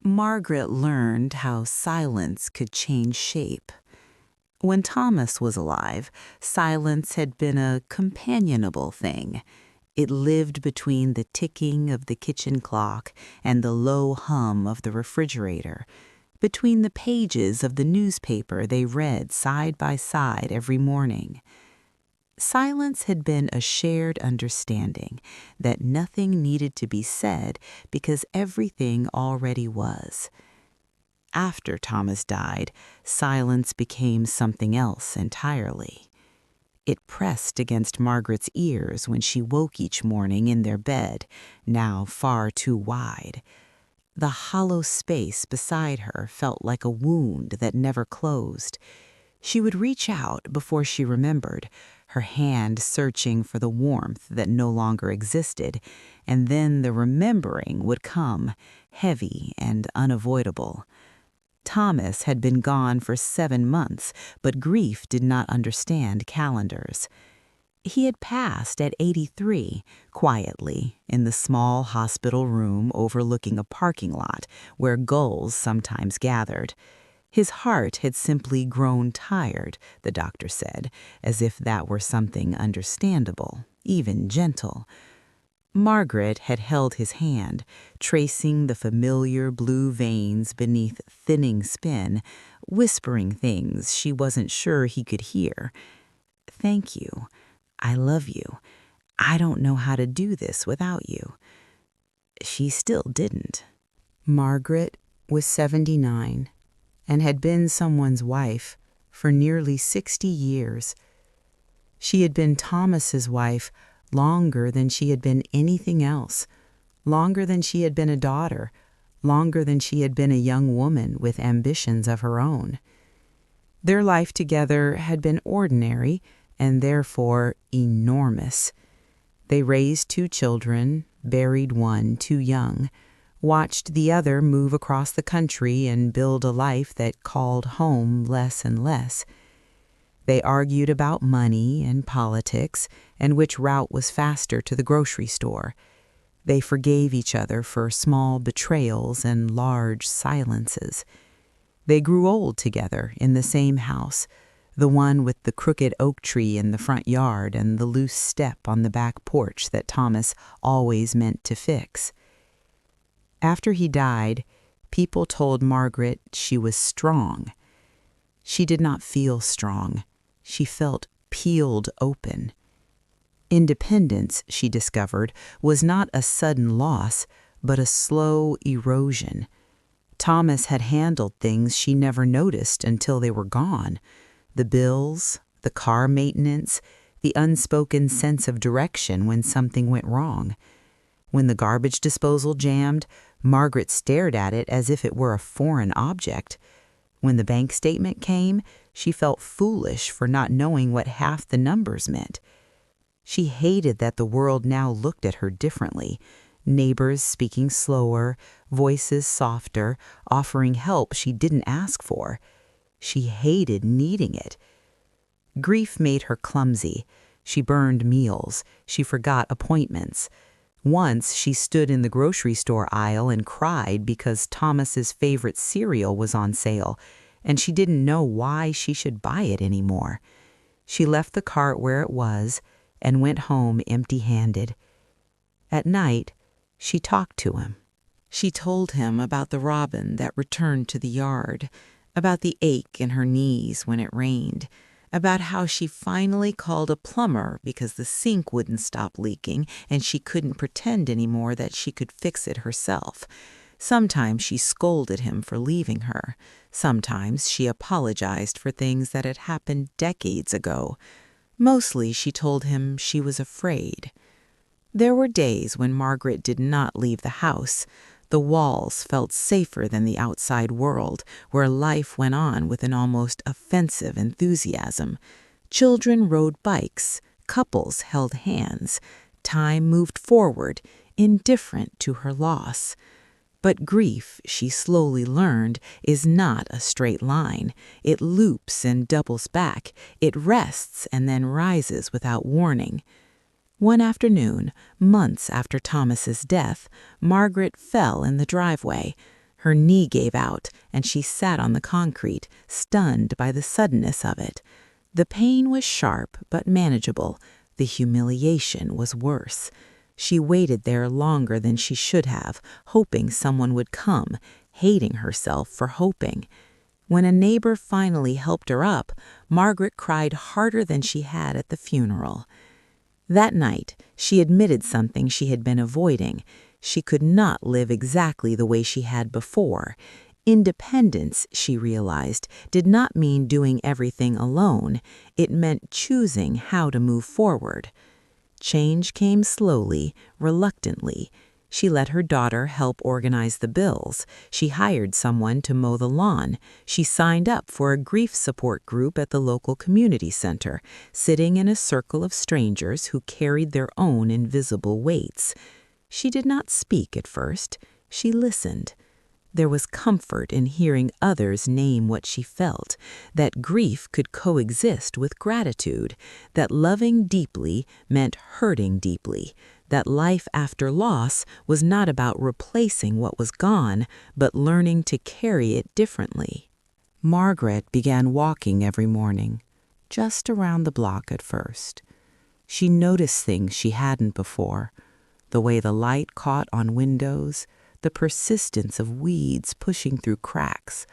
Margaret learned how silence could change shape. When Thomas was alive, silence had been a companionable thing. It lived between the ticking of the kitchen clock and the low hum of the refrigerator, between the pages of the newspaper they read side by side every morning. Silence had been a shared understanding that nothing needed to be said because everything already was. After Thomas died, silence became something else entirely. It pressed against Margaret's ears when she woke each morning in their bed, now far too wide. The hollow space beside her felt like a wound that never closed. She would reach out before she remembered, her hand searching for the warmth that no longer existed, and then the remembering would come, heavy and unavoidable. Thomas had been gone for 7 months, but grief did not understand calendars. He had passed at 83, quietly, in the small hospital room overlooking a parking lot where gulls sometimes gathered. His heart had simply grown tired, the doctor said, as if that were something understandable, even gentle. Margaret had held his hand, tracing the familiar blue veins beneath thinning skin, whispering things she wasn't sure he could hear. "Thank you. I love you. I don't know how to do this without you." She still didn't. Margaret was 79 and had been someone's wife for nearly 60 years. She had been Thomas's wife longer than she had been anything else, longer than she had been a daughter, longer than she had been a young woman with ambitions of her own. Their life together had been ordinary and therefore enormous. They raised 2 children, buried one too young, watched the other move across the country and build a life that called home less and less. They argued about money and politics and which route was faster to the grocery store. They forgave each other for small betrayals and large silences. They grew old together in the same house, the one with the crooked oak tree in the front yard and the loose step on the back porch that Thomas always meant to fix. After he died, people told Margaret she was strong. She did not feel strong. She felt peeled open. Independence, she discovered, was not a sudden loss, but a slow erosion. Thomas had handled things she never noticed until they were gone. The bills, the car maintenance, the unspoken sense of direction when something went wrong. When the garbage disposal jammed, Margaret stared at it as if it were a foreign object. When the bank statement came, she felt foolish for not knowing what half the numbers meant. She hated that the world now looked at her differently. Neighbors speaking slower, voices softer, offering help she didn't ask for. She hated needing it. Grief made her clumsy. She burned meals. She forgot appointments. Once she stood in the grocery store aisle and cried because Thomas's favorite cereal was on sale, and she didn't know why she should buy it anymore. She left the cart where it was and went home empty-handed. At night, she talked to him. She told him about the robin that returned to the yard, about the ache in her knees when it rained, about how she finally called a plumber because the sink wouldn't stop leaking and she couldn't pretend anymore that she could fix it herself. Sometimes she scolded him for leaving her. Sometimes she apologized for things that had happened decades ago. Mostly she told him she was afraid. There were days when Margaret did not leave the house. The walls felt safer than the outside world, where life went on with an almost offensive enthusiasm. Children rode bikes, couples held hands. Time moved forward, indifferent to her loss. But grief, she slowly learned, is not a straight line. It loops and doubles back. It rests and then rises without warning. One afternoon, months after Thomas's death, Margaret fell in the driveway. Her knee gave out, and she sat on the concrete, stunned by the suddenness of it. The pain was sharp but manageable. The humiliation was worse. She waited there longer than she should have, hoping someone would come, hating herself for hoping. When a neighbor finally helped her up, Margaret cried harder than she had at the funeral. That night, she admitted something she had been avoiding. She could not live exactly the way she had before. Independence, she realized, did not mean doing everything alone. It meant choosing how to move forward. Change came slowly, reluctantly. She let her daughter help organize the bills. She hired someone to mow the lawn. She signed up for a grief support group at the local community center, sitting in a circle of strangers who carried their own invisible weights. She did not speak at first. She listened. There was comfort in hearing others name what she felt, that grief could coexist with gratitude, that loving deeply meant hurting deeply, that life after loss was not about replacing what was gone, but learning to carry it differently. Margaret began walking every morning, just around the block at first. She noticed things she hadn't before, the way the light caught on windows, the persistence of weeds pushing through cracks,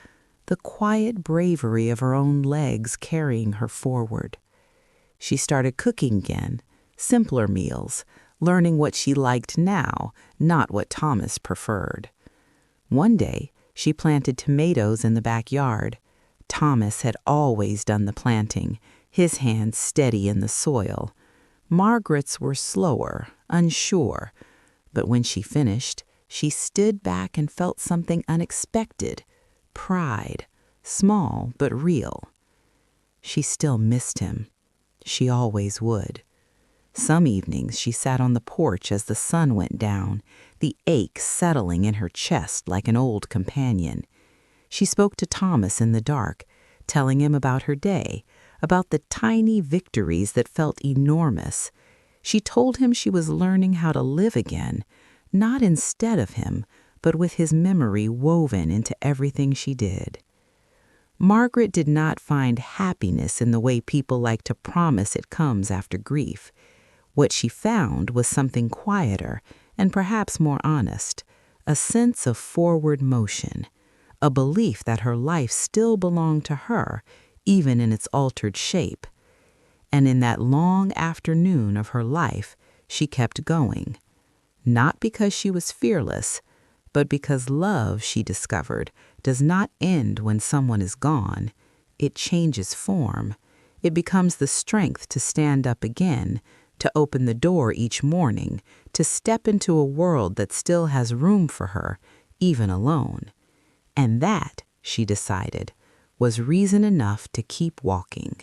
the quiet bravery of her own legs carrying her forward. She started cooking again, simpler meals, learning what she liked now, not what Thomas preferred. One day, she planted tomatoes in the backyard. Thomas had always done the planting, his hands steady in the soil. Margaret's were slower, unsure, but when she finished, she stood back and felt something unexpected, pride, small but real. She still missed him. She always would. Some evenings she sat on the porch as the sun went down, the ache settling in her chest like an old companion. She spoke to Thomas in the dark, telling him about her day, about the tiny victories that felt enormous. She told him she was learning how to live again, not instead of him, but with his memory woven into everything she did. Margaret did not find happiness in the way people like to promise it comes after grief. What she found was something quieter and perhaps more honest, a sense of forward motion, a belief that her life still belonged to her, even in its altered shape. And in that long afternoon of her life, she kept going. Not because she was fearless, but because love, she discovered, does not end when someone is gone. It changes form. It becomes the strength to stand up again, to open the door each morning, to step into a world that still has room for her, even alone. And that, she decided, was reason enough to keep walking.